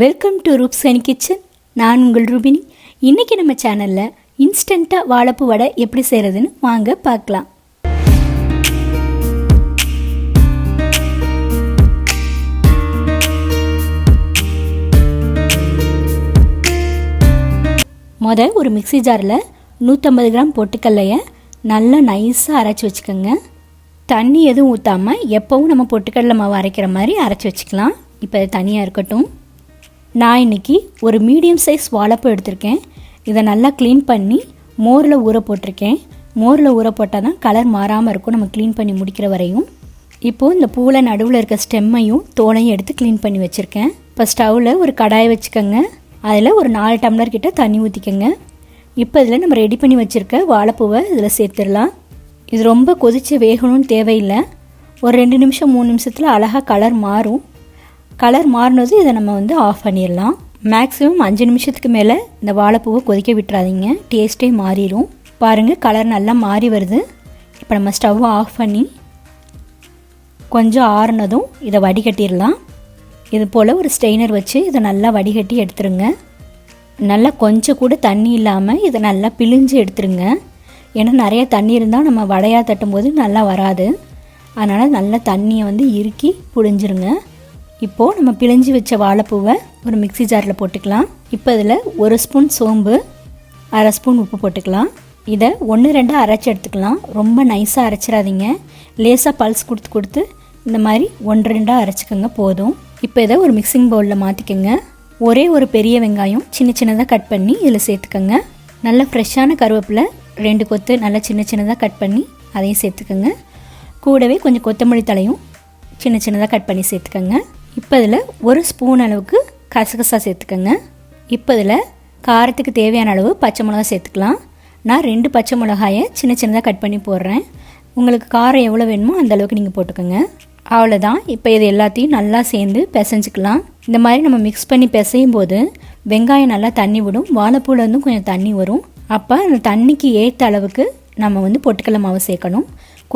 Welcome to ரூப்ஸ் kitchen. நான் உங்கள் ரூபினி. இன்றைக்கி நம்ம சேனலில் இன்ஸ்டண்ட்டாக வாழைப்பூ வடை எப்படி செய்கிறதுன்னு வாங்க பார்க்கலாம். ஒரு மிக்ஸி ஜாரில் 150 கிராம் பொட்டுக்கல்லையை நல்லா நைஸாக அரைச்சி வச்சுக்கோங்க. தண்ணி எதுவும் ஊற்றாமல் எப்போவும் நம்ம பொட்டுக்கடலை மாவு அரைக்கிற மாதிரி அரைச்சி வச்சுக்கலாம். இப்போ அது தனியாக இருக்கட்டும். நான் இன்றைக்கி ஒரு மீடியம் சைஸ் வாழைப்பூ எடுத்திருக்கேன். இதை நல்லா க்ளீன் பண்ணி மோரில் ஊற போட்டிருக்கேன். மோரில் ஊற போட்டால் தான் கலர் மாறாமல் இருக்கும் நம்ம க்ளீன் பண்ணி முடிக்கிற வரையும். இப்போது இந்த பூவில் நடுவில் இருக்க ஸ்டெம்மையும் தோலையும் எடுத்து க்ளீன் பண்ணி வச்சுருக்கேன். இப்போ ஸ்டவ்வில் ஒரு கடாயை வச்சுக்கோங்க. அதில் ஒரு 4 டம்ளர் கிட்ட தண்ணி ஊற்றிக்கோங்க. இப்போ இதில் நம்ம ரெடி பண்ணி வச்சுருக்க வாழைப்பூவை இதில் சேர்த்துடலாம். இது ரொம்ப கொதித்து வேகணும்னு தேவையில்லை. ஒரு 2 நிமிஷம் 3 நிமிஷத்தில் அழகாக கலர் மாறும். கலர் மாறினது இதை நம்ம ஆஃப் பண்ணிடலாம். மேக்ஸிமம் 5 நிமிஷத்துக்கு மேலே இந்த வாழைப்பூவை கொதிக்க விட்டுறாதீங்க, டேஸ்ட்டே மாறிடும். பாருங்கள், கலர் நல்லா மாறி வருது. இப்போ நம்ம ஸ்டவ்வை ஆஃப் பண்ணி கொஞ்சம் ஆறுனதும் இதை வடிகட்டிடலாம். இது போல் ஒரு ஸ்ட்ரெயினர் வச்சு இதை நல்லா வடிகட்டி எடுத்துருங்க. நல்லா கொஞ்சம் கூட தண்ணி இல்லாமல் இதை நல்லா பிழிஞ்சு எடுத்துருங்க. ஏன்னா நிறைய தண்ணி இருந்தால் நம்ம வடையாக தட்டும்போது நல்லா வராது. அதனால் நல்லா தண்ணியை இறுக்கி புழிஞ்சிருங்க. இப்போது நம்ம பிழிஞ்சு வச்ச வாழைப்பூவை ஒரு மிக்ஸி ஜாரில் போட்டுக்கலாம். இப்போ இதில் 1 ஸ்பூன் சோம்பு, 1/2 ஸ்பூன் உப்பு போட்டுக்கலாம். இதை 1-2 அரைச்சி எடுத்துக்கலாம். ரொம்ப நைஸாக அரைச்சிடாதீங்க. லேசாக பல்ஸ் கொடுத்து இந்த மாதிரி 1-2 அரைச்சிக்கோங்க போதும். இப்போ இதை ஒரு மிக்சிங் பவுலில் மாற்றிக்கோங்க. ஒரே ஒரு பெரிய வெங்காயம் சின்னதாக கட் பண்ணி இதில் சேர்த்துக்கோங்க. நல்ல ஃப்ரெஷ்ஷான கருவேப்பிலை 2 கொத்து நல்லா சின்னதாக கட் பண்ணி அதையும் சேர்த்துக்கோங்க. கூடவே கொஞ்சம் கொத்தமல்லி தலையும் சின்னதாக கட் பண்ணி சேர்த்துக்கோங்க. இப்போ இதில் 1 ஸ்பூன் அளவுக்கு கசகசா சேர்த்துக்கோங்க. இப்போ இதில் காரத்துக்கு தேவையான அளவு பச்சை மிளகா சேர்த்துக்கலாம். நான் 2 பச்சை மிளகாயை சின்னதாக கட் பண்ணி போடுறேன். உங்களுக்கு காரம் எவ்வளோ வேணுமோ அந்த அளவுக்கு நீங்கள் போட்டுக்கோங்க. அவ்வளோதான். இப்போ இது எல்லாத்தையும் நல்லா சேர்ந்து பிசைஞ்சிக்கலாம். இந்த மாதிரி நம்ம மிக்ஸ் பண்ணி பிசையும் போது வெங்காயம் நல்லா தண்ணி விடும், வாழைப்பூலேருந்தும் கொஞ்சம் தண்ணி வரும். அப்போ அந்த தண்ணிக்கு ஏற்ற அளவுக்கு நம்ம பொட்டுக்கடலை மாவு சேர்க்கணும்.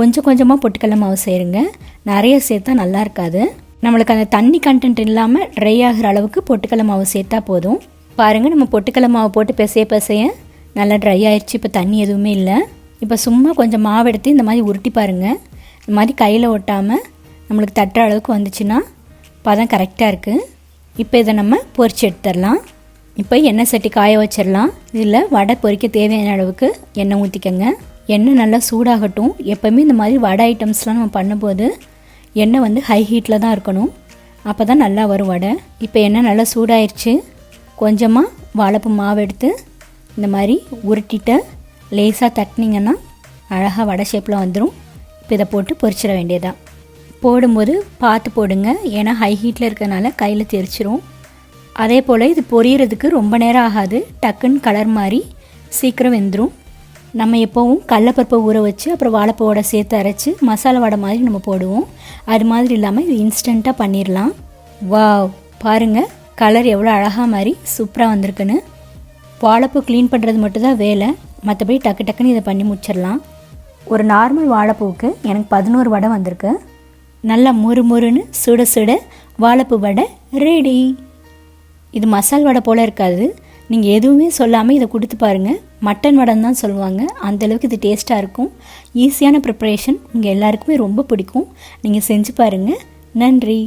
கொஞ்சமாக பொட்டுக்கடலை மாவு சேருங்க. நிறைய சேர்த்தா நல்லா இருக்காது. நம்மளுக்கு அந்த தண்ணி கண்டென்ட் இல்லாமல் ட்ரை ஆகிற அளவுக்கு பொட்டுக்கடலை மாவு சேர்த்தா போதும். பாருங்கள், நம்ம பொட்டுக்கடலை மாவு போட்டு பிசைய நல்லா ட்ரை ஆயிடுச்சு. இப்போ தண்ணி எதுவுமே இல்லை. இப்போ சும்மா கொஞ்சம் மாவு எடுத்து இந்த மாதிரி உருட்டி பாருங்கள். இந்த மாதிரி கையில் ஒட்டாமல் நம்மளுக்கு தட்டுற அளவுக்கு வந்துச்சுன்னா பதம் கரெக்டாக இருக்குது. இப்போ இதை நம்ம பொரிச்சு எடுத்துடலாம். இப்போ எண்ணெய் சட்டி காய வச்சிடலாம். இதில் வடை பொரிக்க தேவையான அளவுக்கு எண்ணெய் ஊற்றிக்கோங்க. எண்ணெய் நல்லா சூடாகட்டும். எப்போவுமே இந்த மாதிரி வடை ஐட்டம்ஸ்லாம் நம்ம பண்ணும்போது எண்ணெய் ஹை ஹீட்டில் தான் இருக்கணும். அப்போ தான் நல்லா வரும் வடை. இப்போ எண்ணெய் நல்லா சூடாயிருச்சு. கொஞ்சமாக வாழைப்பூ மாவு எடுத்து இந்த மாதிரி உருட்டிட்டு லேசாக தட்டினீங்கன்னா அழகாக வடை ஷேப்பில் வந்துடும். இப்போ இதை போட்டு பொரிச்சிட வேண்டியதான். போடும்போது பார்த்து போடுங்க, ஏன்னா ஹை ஹீட்டில் இருக்கிறதுனால கையில் தெரிச்சிரும். அதே போல் இது பொரியறதுக்கு ரொம்ப நேரம் ஆகாது. டக்குன்னு கலர் மாதிரி சீக்கிரம் வெந்துடும். நம்ம எப்போவும் கடலைப்பருப்பை ஊற வச்சு அப்புறம் வாழைப்பூவோட சேர்த்து அரைச்சி மசாலா வடை மாதிரி நம்ம போடுவோம். அது மாதிரி இல்லாமல் இது இன்ஸ்டண்ட்டாக பண்ணிடலாம். வாவ், பாருங்கள் கலர் எவ்வளோ அழகாக மாதிரி சூப்பராக வந்திருக்குன்னு. வாழைப்பூ க்ளீன் பண்ணுறது மட்டும்தான் வேலை, மற்றபடி டக்குன்னு இதை பண்ணி முடிச்சிடலாம். ஒரு நார்மல் வாழைப்பூவுக்கு எனக்கு 11 வடை வந்திருக்கு. நல்லா முறுமுறுன்னு சுட வாழைப்பூ வடை ரெடி. இது மசால் வடை போல் இருக்காது. நீங்கள் எதுவுமே சொல்லாமல் இதை கொடுத்து பாருங்கள். மட்டன் வடைன்னு தான் சொல்லுவாங்க. அந்தளவுக்கு இது டேஸ்ட்டாக இருக்கும். ஈஸியான ப்ரிப்பரேஷன், உங்கள் எல்லாருக்குமே ரொம்ப பிடிக்கும். நீங்கள் செஞ்சு பாருங்கள். நன்றி.